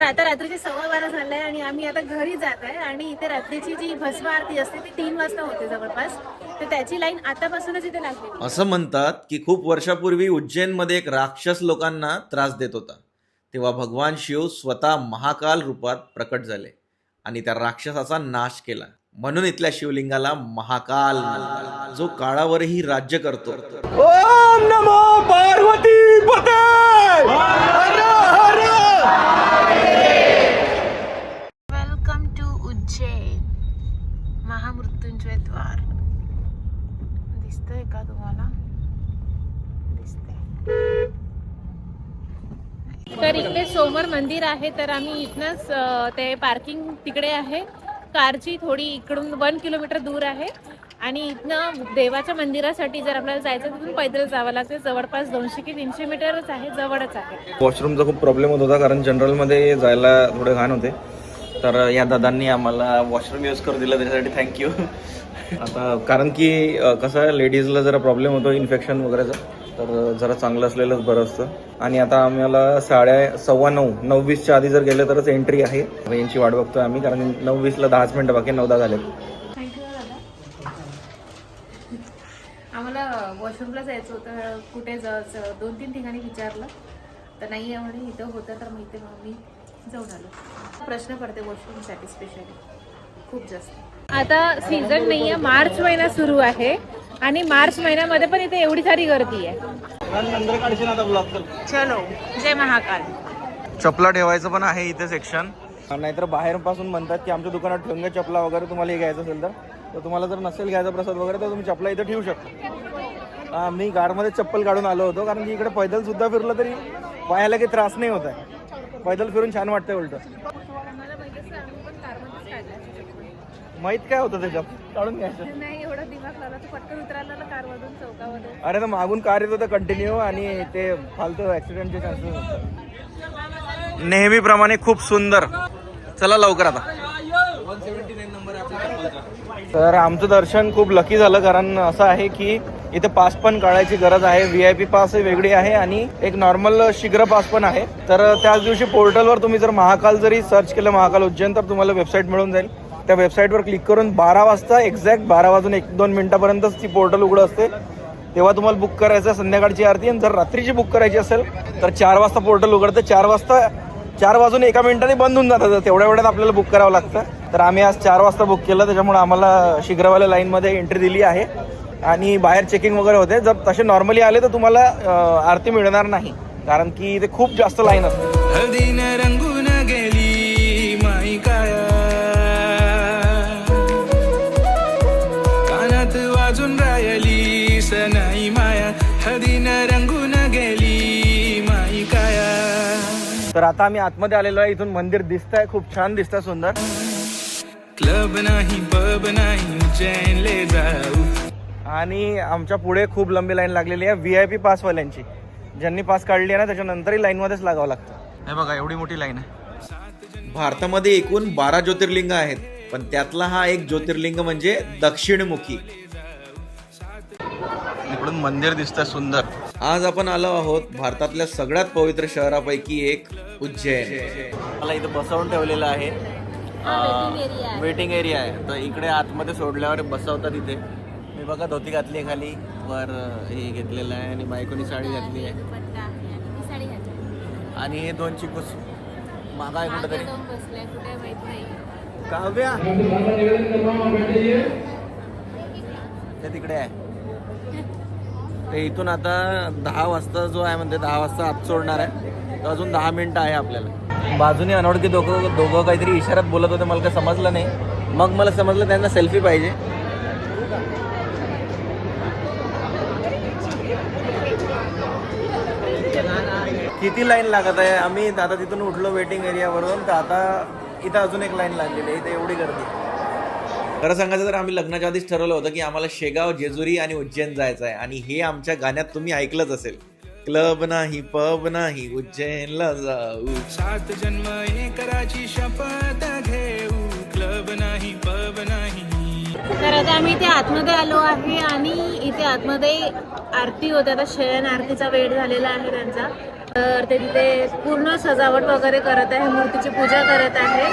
आता रात्रीचे 12:15 झाले आणि आम्ही आता घरी जात आहे आणि इथे रात्रीची जी भस्म आरती असते ती 3 वाजता होते जवळपास. तर त्याची लाईन आतापासूनच इथे लागली. असं म्हणतात की खूप वर्षापूर्वी उज्जैनमध्ये एक राक्षस लोकांना त्रास देत होता. तेव्हा भगवान शिव स्वतः महाकाल रूपात प्रकट झाले आणि त्या राक्षसाचा नाश केला. म्हणून इथल्या शिवलिंगाला महाकाल म्हणतात, जो काळावरही राज्य करतो. ओम नमो पार्वती पते हर हर. वेलकम टू उज्जैन महामृत्युंजय द्वार. दिसतंय का तुम्हाला? दिसतंय. तर इकडे समोर मंदिर आहे, तर आम्ही इथनच ते पार्किंग तिकडे आहे कारची, थोडी इकडून 1 किलोमीटर दूर आहे आणि इथनं देवाच्या मंदिरासाठी जर आपल्याला जायचं तिथून पैदल जावं लागते. जवळपास 200 की 300 मीटरच आहे, जवळच आहे. वॉशरूमचा खूप प्रॉब्लेम होत होता कारण जनरलमध्ये जायला थोडे घाण होते. तर या दादांनी आम्हाला वॉशरूम यूज करू दिलं, त्याच्यासाठी थँक्यू. आता कारण की कसं आहे, लेडीजला जरा प्रॉब्लेम होतो इन्फेक्शन वगैरेचा, तर जरा चांगलं असलेलंच बरं असतं. आणि आता आम्हाला 9:15 9:20च्या आधी जर गेलं तरच एंट्री आहे. यांची वाट बघतोय आम्ही, कारण 9:20ला 10 मिनिटं बाकी, 9:10 झालेत. थँक्यू दादा. आम्हाला वॉशरूमला जायचं होतं, कुठे जायचं 2-3 ठिकाणी विचारलं तर नाही आहे म्हणे, इथं होतं तर मग इथे आम्ही जाऊन आलो. प्रश्न पडते वॉशरूमसाठी स्पेशली खूप जास्त. आता सीझन नाही आहे, मार्च महिना सुरू आहे आणि मार्च महिन्यामध्ये पण इथे एवढी सारी गर्दी आहे. चलो जय महाकाल. चपला ठेवायचं पण आहे इथे सेक्शन, नाहीतर बाहेर पासून म्हणतात की आमच्या दुकानात ठेवून घ्या चपला वगैरे, तुम्हाला हे घ्यायचं असेल तर तुम्हाला जर नसेल घ्यायचा प्रसाद वगैरे तर तुम्ही चपला इथे ठेवू शकता. मी गाडमध्ये चप्पल काढून आलो होतो कारण की इकडे पैदल सुद्धा फिरलं तरी पायाला काही त्रास नाही होत आहे. पैदल फिरून छान वाटतंय उलट. माहित काय होतं त्याच्यात, काढून घ्यायचं नाही, एवढं दिमाग लावला तर पटकन उतरायला कारमधून चौकामध्ये. अरे तर मागून कार येत होतं कंटिन्यू आणि ते फालतू ऍक्सिडेंटचे चान्सेस असतात. नेहमीप्रमाणे खूप सुंदर. चला लवकर आता. 179 नंबर आहे. तर आमचं दर्शन खूप लकी झालं, कारण असं आहे की इथे पास पण काढायची गरज आहे. VIP पास वेगळी आहे आणि एक नॉर्मल शीघ्र पास पण आहे. तर त्याच दिवशी पोर्टलवर तुम्ही जर महाकाल जरी सर्च केलं, महाकाल उज्जैन, तर तुम्हाला वेबसाईट मिळून जाईल. त्या वेबसाईटवर क्लिक करून 12 वाजता एक्झॅक्ट 12 वाजून 1-2 मिनिटापर्यंतच ती पोर्टल उघडं असते, तेव्हा तुम्हाला बुक करायचं संध्याकाळची आरती. आणि जर रात्रीची बुक करायची असेल तर 4 वाजता पोर्टल उघडतं. 4 वाजून 1 मिनिटाने बंद होऊन जातं, तेवढ्या वेळात आपल्याला बुक करावं लागतं. तर आम्ही आज 4 वाजता बुक केलं, त्याच्यामुळे आम्हाला शीघ्रवाल्या लाईनमध्ये एंट्री दिली आहे आणि बाहेर चेकिंग वगैरे होते. जर तसे नॉर्मली आले तर तुम्हाला आरती मिळणार नाही, कारण की इथे खूप जास्त लाईन असते. रंगून गेली माई काया, कानात वाजून राहिली सनाई माया, हदीन रंगून गेली माई काया. तर आता आम्ही आतमध्ये आलेलो आहे. इथून मंदिर दिसतंय, खूप छान दिसतंय, सुंदर. क्लब नाही पब नाही उज्जैनले जाऊ. आणि आमच्या पुढे खूप लंबी लाईन लागलेली आहे VIP पासवाल्यांची. ज्यांनी पास काढली आहे ना, त्याच्यानंतरही लाईनमध्येच लागावं लागतं. हे बघा, एवढी मोठी लाईन आहे. भारतामध्ये एकूण 12 ज्योतिर्लिंग आहेत, पण त्यातला हा एक ज्योतिर्लिंग म्हणजे दक्षिणमुखी. इकडून मंदिर दिसतंय सुंदर. आज आपण आलो आहोत भारतातल्या सगळ्यात पवित्र शहरापैकी एक उज्जैन. मला इथं बसवून ठेवलेलं आहे, वेटिंग एरिया आहे. तर इकडे आतमध्ये सोडल्यावर बसवतात इथे. मी बघा धोती घातली आहे, खाली वर हे घेतलेलं आहे आणि बायकोनी साडी घातली आहे. आणि हे 2 चिकूस मागा आहे कुठेतरी. काव्या ते तिकडे आहे. ते इथून आता 10 वाजता जो आहे म्हणजे 10 वाजता आत सोडणार आहे, तर अजून 10 मिनिटं आहे आपल्याला. बाजूने अनोळखी दोघं काहीतरी इशाऱ्यात बोलत होते, मला काही समजलं नाही. मग मला समजलं त्यांना सेल्फी पाहिजे. किती लाईन लागत आहे. आम्ही आता तिथून उठलो वेटिंग एरियावरून, तर आता इथं अजून एक लाईन लागलेली आहे. इथे एवढी गर्दी. खरं सांगायचं तर आम्ही लग्नाच्या आधीच ठरवलं होतं की आम्हाला शेगाव, जेजुरी आणि उज्जैन जायचं आहे. आणि हे आमच्या गाण्यात तुम्ही ऐकलंच असेल, क्लब नाही पब नाही उज्जैनला जाऊ. 7 जन्म एकराची शपथ घेऊ, क्लब नाही पब नाही. तर आता आम्ही इथे आतमध्ये आलो आहे आणि इथे आतमध्ये आरती होते. आता शयन आरतीचा वेळ झालेला आहे त्यांचा, तर ते तिथे पूर्ण सजावट वगैरे करत आहे, मूर्तीची पूजा करत आहे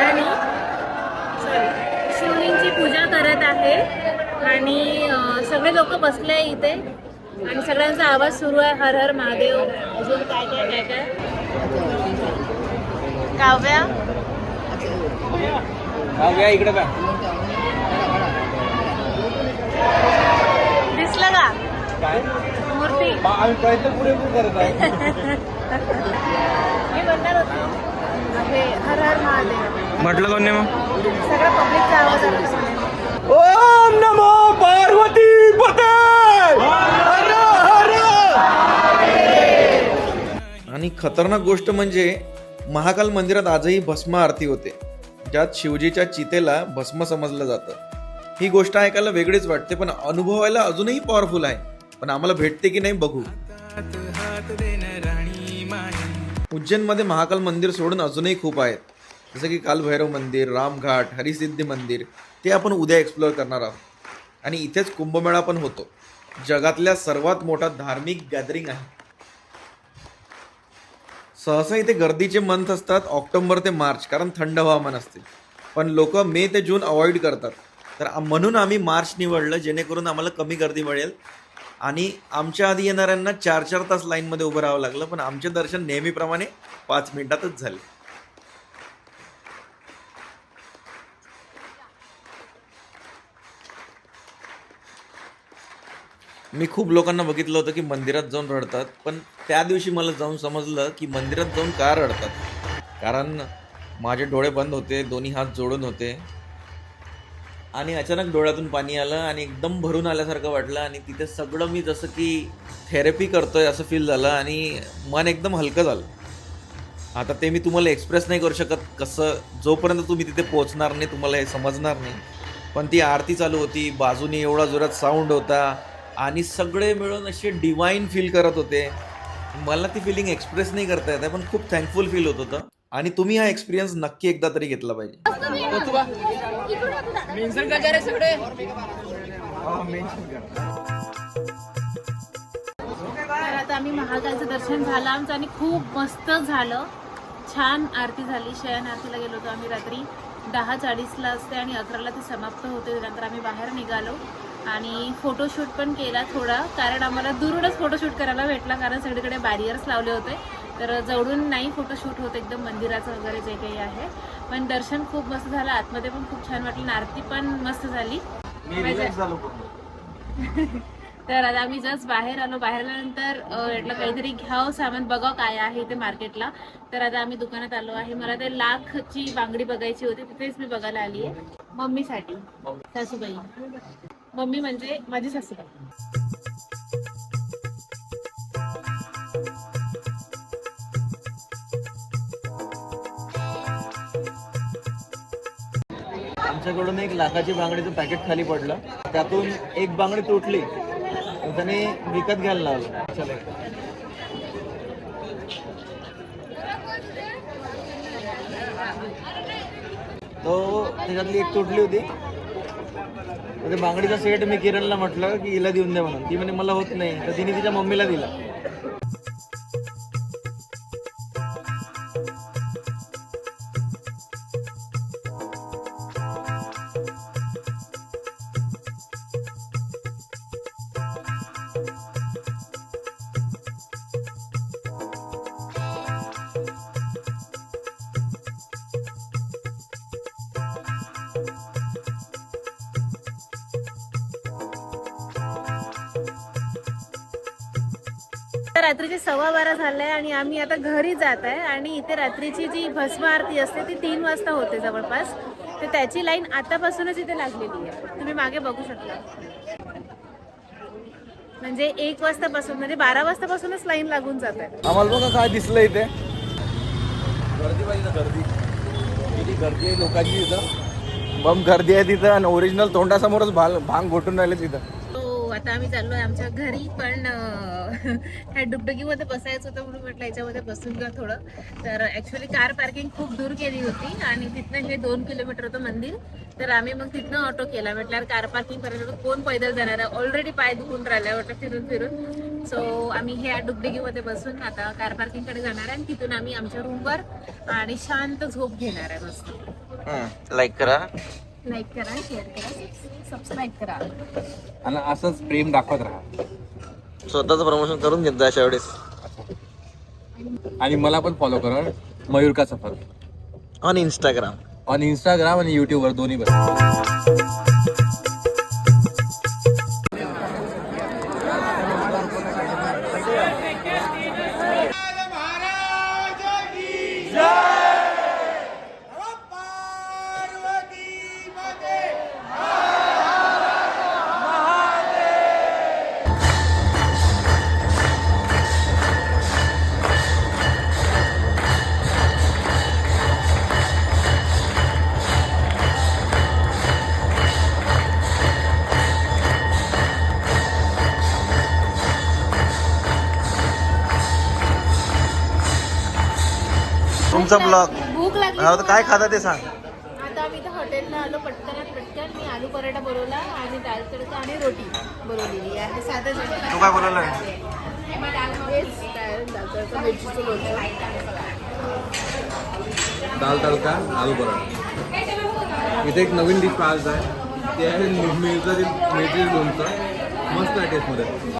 आणि शिवलिंगची पूजा करत आहे आणि सगळे लोक बसले आहे इथे आणि सगळ्यांचा आवाज सुरू आहे, हर हर महादेव. अजून काय काय काय काय काव्या इकडे काय दिसलं का काय मूर्ती? आम्ही प्रयत्न पुरेपूर करत आहे. मी म्हणणार होतो हे हर हर महादेव म्हटलं कोणी मग सगळा पब्लिकचा आवाज आहे. ओम नमो पार्वती पते. आणि खतरनाक गोष्ट म्हणजे महाकाल मंदिरात आजही भस्म आरती होते, ज्यात शिवजीच्या चितेला भस्म समजलं जातं. ही गोष्ट ऐकायला वेगळीच वाटते, पण अनुभवायला अजूनही पॉवरफुल आहे. पण आम्हाला भेटते की नाही बघू. उज्जैनमध्ये महाकाल मंदिर सोडून अजूनही खूप आहेत, जसं की कालभैरव मंदिर, रामघाट, हरिसिद्धी मंदिर. ते आपण उद्या एक्सप्लोअर करणार आहोत. आणि इथेच कुंभमेळा पण होतो, जगातल्या सर्वात मोठा धार्मिक गॅदरिंग आहे. सहसा इथे गर्दीचे मंथ असतात ऑक्टोबर ते मार्च, कारण थंड हवामान असते. पण लोक मे ते जून अवॉइड करतात. तर म्हणून आम्ही मार्च निवडलं, जेणेकरून आम्हाला कमी गर्दी मिळेल. आणि आमच्या आधी येणाऱ्यांना 4-4 तास लाईनमध्ये उभं राहावं लागलं, पण आमचे दर्शन नेहमीप्रमाणे 5 मिनिटातच झाले. मी खूप लोकांना बघितलं होतं की मंदिरात जाऊन रडतात, पण त्या दिवशी मला जाऊन समजलं की मंदिरात जाऊन का रडतात. कारण माझे डोळे बंद होते, दोन्ही हात जोडून होते आणि अचानक डोळ्यातून पाणी आलं आणि एकदम भरून आल्यासारखं वाटलं. आणि तिथे सगळं मी जसं की थेरपी करतोय असं फील झालं आणि मन एकदम हलकं झालं. आता ते मी तुम्हाला एक्सप्रेस नाही करू शकत कसं, जोपर्यंत तुम्ही तिथे पोहोचणार नाही तुम्हाला हे समजणार नाही. पण ती आरती चालू होती, बाजूने एवढा जोरात साऊंड होता आणि सगळे मिळून असे डिवाईन फील करत होते. मला ती फिलिंग एक्सप्रेस नाही करता येत आहे, पण खूप थँकफुल फील होत होतं. आणि तुम्ही हा एक्सपिरियन्स नक्की एकदा तरी घेतला पाहिजे. तर आता आम्ही महाकालचं दर्शन झालं आमचं आणि खूप मस्त झालं, छान आरती झाली. शयन आरतीला गेलो होतो आम्ही रात्री 10:40ला असते आणि 11ला ती समाप्त होते. त्यानंतर आम्ही बाहेर निघालो आणि फोटोशूट पण केला थोडा, कारण आम्हाला दुरूनच फोटोशूट करायला भेटला, कारण सगळीकडे बॅरियर्स लावले होते. तर जवळून नाही फोटोशूट होत एकदम मंदिराचं वगैरे जे काही आहे. पण दर्शन खूप मस्त झालं, आतमध्ये पण खूप छान वाटलं, आरती पण मस्त झाली. तर आता आम्ही जस्ट बाहेर आलो. बाहेर आल्यानंतर म्हटलं काहीतरी घ्यावं सामान, बघावं काय आहे इथे मार्केटला. तर आता आम्ही दुकानात आलो आहे. मला ते लाखची बांगडी बघायची होती, तिथेच मी बघायला आली आहे मम्मीसाठी. सासूबाई, मम्मी म्हणजे माझी सासूबाई. आमच्याकडून 1 लाखाची बांगडीचं पॅकेट खाली पडलं, त्यातून एक बांगडी तुटली, त्याने विकत घ्यायला लावलं. चला तो त्याच्यातली एक तुटली होती. ते बांगडीचा सेट मी किरणला म्हटलं की हिला देऊन द्या म्हणून. ती म्हणे मला होत नाही, तर तिने तिच्या मम्मीला दिला. रात्रीचे 12:15 झाले आणि आम्ही आता घरी जात आहे. आणि इथे रात्रीची जी भस्म आरती असते ती 3 वाजता होते जवळपास. तर त्याची लाईन आतापासूनच इथे लागलेली आहे, तुम्ही मागे बघू शकता. म्हणजे 1 वाजतापासून, म्हणजे 12 वाजतापासूनच लाईन लागून जात आहे. आम्हाला बघा काय दिसलं इथे, गर्दी पाहिजे, गर्दी किती गर्दी आहे लोकांची इथं. बम गर्दी आहे तिथं आणि ओरिजिनल तोंडासमोरच भांग घोटून राहिले तिथं. आता आम्ही चाललोय आमच्या घरी, पण ह्या डुगडुगीमध्ये बसायचं होतं म्हणून म्हटलं याच्यामध्ये बसून घ्या थोडं. तर ऍक्च्युली कार पार्किंग खूप दूर केली होती आणि तिथनं हे 2 किलोमीटर होतं मंदिर. तर आम्ही मग तिथनं ऑटो केला. म्हटल्यावर कार पार्किंग पर्यंत कोण पैदल जाणार आहे, ऑलरेडी पाय दुखून राहिल्या वाटतं फिरून फिरून. सो आम्ही ह्या डुगडुगीमध्ये बसून आता कार पार्किंगकडे जाणार आहे आणि तिथून आम्ही आमच्या रूमवर आणि शांत झोप घेणार आहे मस्त. लाईक करा. लाईक करा, शेअर करा, सबस्क्राईब करा. आणि असंच प्रेम दाखवत राहा. स्वतःचं प्रमोशन करून घेत जा अशा वेळेस. आणि मला पण फॉलो करा, मयूर का सफर, ऑन इंस्टाग्राम. ऑन इंस्टाग्राम आणि युट्यूबवर दोन्हीवर. तुमचा ब्लॉग. भूक लागली. हा, तर काय खाता ते सांग. आता आम्ही इथं हॉटेलला आलो. पटकन मी आलू पराठा बोलवला आणि दाल तडका आणि रोटी बोलवलेली आहे. साधं जेवण. तू काय बोलवलं? दाल तडका, मिरचीचं लोणचं. दाल तडका, आलू पराठा. इथे एक नवीन डिश पाहायचं आहे, ते आहे मिरची लोणचं. मस्त आहे टेस्टमध्ये.